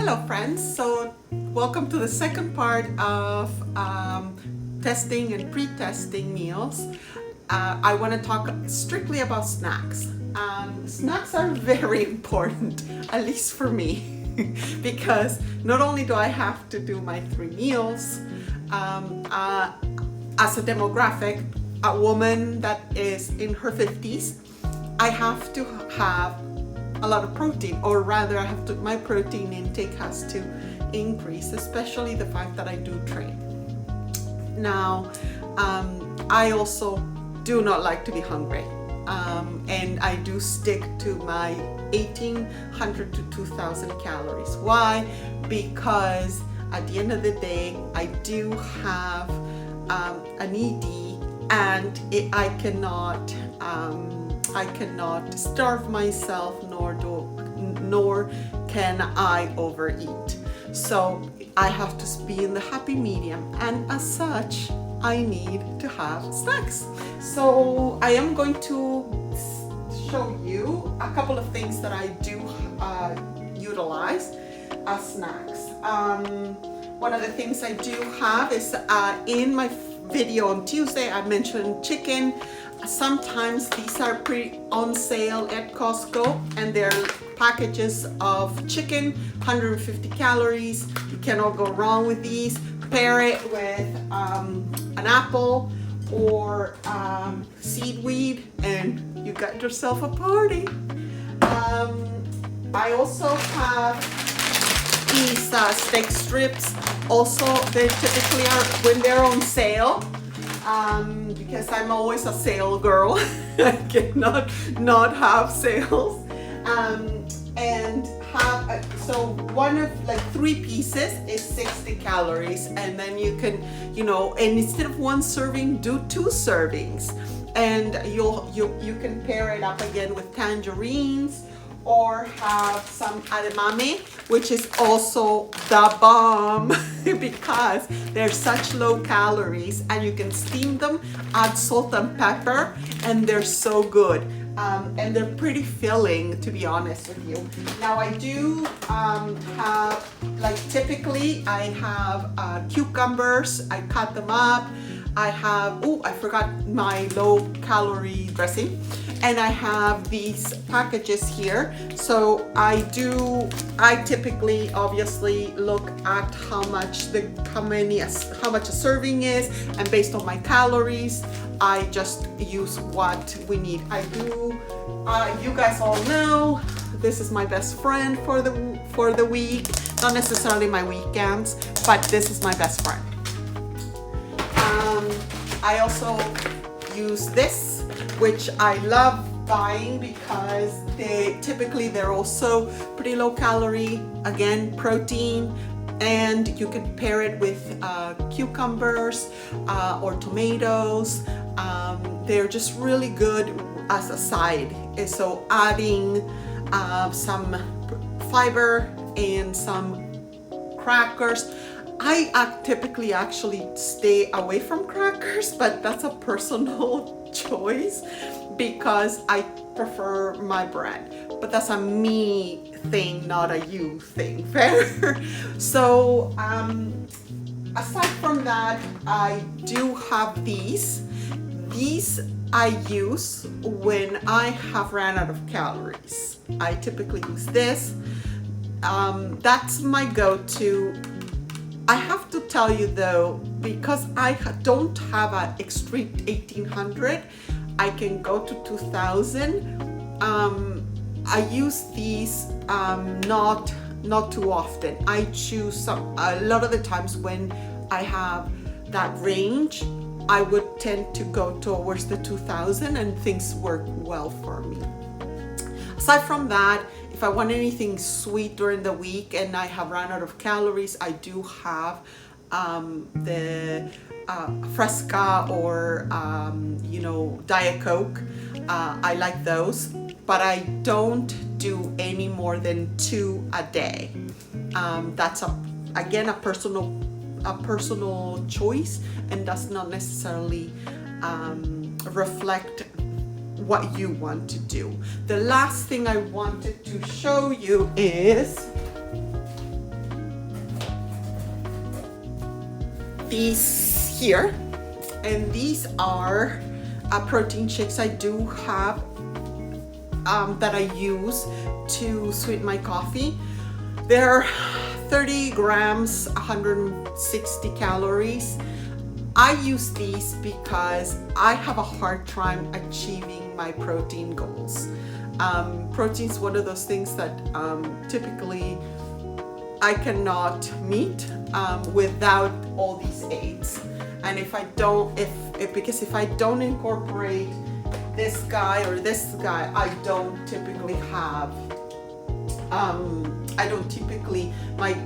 Hello friends, so welcome to the second part of testing and pre-testing meals. I want to talk strictly about snacks. Snacks are very important, at least for me, because not only do I have to do my 3 meals, as a demographic, a woman that is in her 50s, I have to have a lot of protein, or rather my protein intake has to increase, especially the fact that I do train. Now, I also do not like to be hungry, and I do stick to my 1,800 to 2,000 calories. Why? Because at the end of the day, I do have an ED, and I cannot starve myself, nor can I overeat. So I have to be in the happy medium, and as such, I need to have snacks. So I am going to show you a couple of things that I do utilize as snacks. One of the things I do have is in my video on Tuesday, I mentioned chicken. Sometimes these are pretty on sale at Costco, and they're packages of chicken, 150 calories. You cannot go wrong with these. Pair it with an apple or seaweed, and you got yourself a party. I also have these steak strips. Also, they typically are when they're on sale. Because I'm always a sale girl. I cannot not have sales. And have so one of like 3 pieces is 60 calories, and then you can, and instead of 1 serving, do 2 servings, and you can pair it up again with tangerines, or have some edamame, which is also the bomb because they're such low calories, and you can steam them, add salt and pepper, and they're so good. And they're pretty filling, to be honest with you. Now I do have, like typically I have cucumbers, I cut them up. I have, I forgot my low calorie dressing. And I have these packages here. So I typically obviously look at how much a serving is, and based on my calories, I just use what we need. I do, you guys all know, this is my best friend for the week. Not necessarily my weekends, but this is my best friend. I also use this, which I love buying because they're also pretty low calorie, again, protein, and you can pair it with cucumbers or tomatoes. They're just really good as a side. So adding some fiber and some crackers. I typically actually stay away from crackers, but that's a personal choice because I prefer my bread. But that's a me thing, not a you thing. Fair? So aside from that, I do have these. These I use when I have ran out of calories. I typically use this. That's my go-to. I have to tell you though, because I don't have an extreme 1,800, I can go to 2,000. I use these not too often. I choose a lot of the times when I have that range, I would tend to go towards the 2,000, and things work well for me. Aside from that, if I want anything sweet during the week and I have run out of calories, I do have the Fresca or Diet Coke. I like those, but I don't do any more than 2 a day. That's again a personal choice, and does not necessarily reflect what you want to do. The last thing I wanted to show you is these here, and these are protein shakes I do have that I use to sweeten my coffee. They're 30 grams, 160 calories. I use these because I have a hard time achieving my protein goals. Protein is one of those things that typically I cannot meet without all these aids. And if I don't, because if I don't incorporate this guy or this guy, I don't typically have,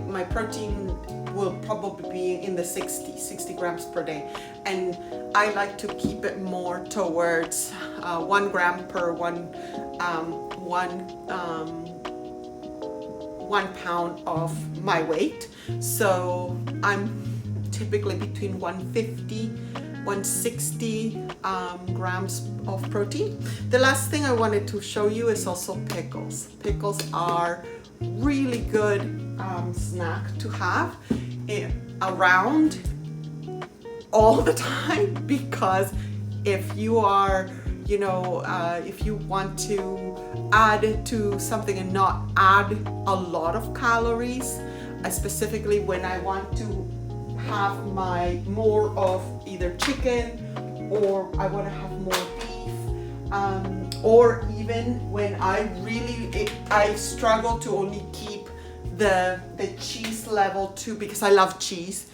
my protein will probably be in the 60 grams per day. And I like to keep it more towards 1 gram per 1 pound of my weight. So I'm typically between 150, 160 grams of protein. The last thing I wanted to show you is also pickles. Pickles are really good snack to have around all the time, because if you are, if you want to add to something and not add a lot of calories, specifically when I want to have my more of either chicken, or I want to have more beef, or even when I struggle to only keep the cheese level to, because I love cheese,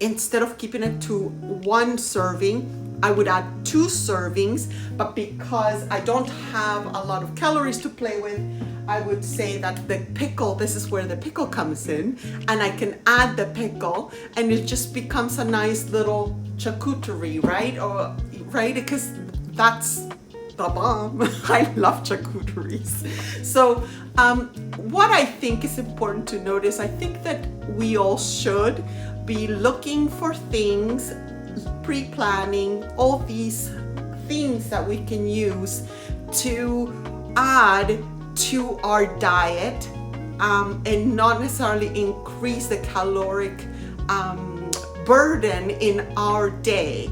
instead of keeping it to 1 serving, I would add 2 servings, but because I don't have a lot of calories to play with, I would say that the pickle, this is where the pickle comes in, and I can add the pickle and it just becomes a nice little charcuterie, right? Because that's the bomb. I love charcuteries. So what I think is important to notice, I think that we all should be looking for things, pre-planning all these things that we can use to add to our diet, and not necessarily increase the caloric burden in our day.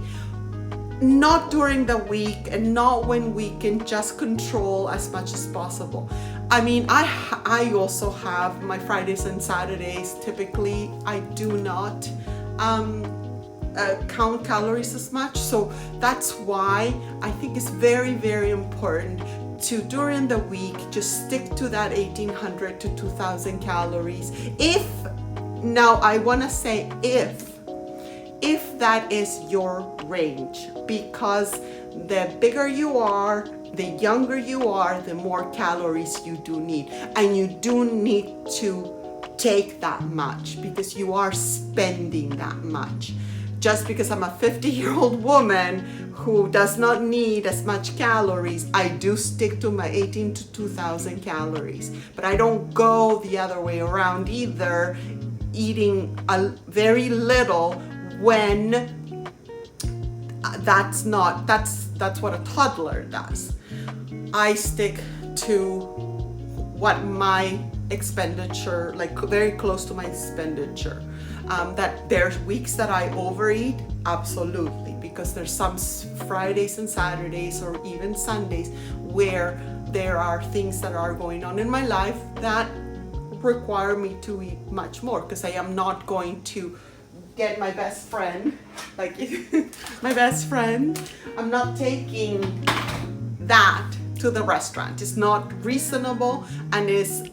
Not during the week, and not when we can just control as much as possible. I mean, I also have my Fridays and Saturdays. Typically, I do not count calories as much. So that's why I think it's very, very important to, during the week, just stick to that 1800 to 2000 calories. Now I want to say if that is your range, because the bigger you are, the younger you are, the more calories you do need. And you do need to take that much because you are spending that much. Just because I'm a 50-year-old woman who does not need as much calories, I do stick to my 18 to 2000 calories. But I don't go the other way around either, eating a very little when that's what a toddler does. I stick to what my expenditure, like very close to my expenditure. That there's weeks that I overeat, absolutely, because there's some Fridays and Saturdays or even Sundays where there are things that are going on in my life that require me to eat much more, because I am not going to get my best friend, like my best friend, I'm not taking that to the restaurant. It's not reasonable, and it's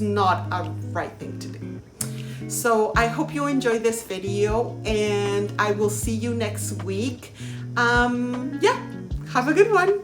not a right thing to do. So I hope you enjoyed this video, and I will see you next week. Yeah, have a good one.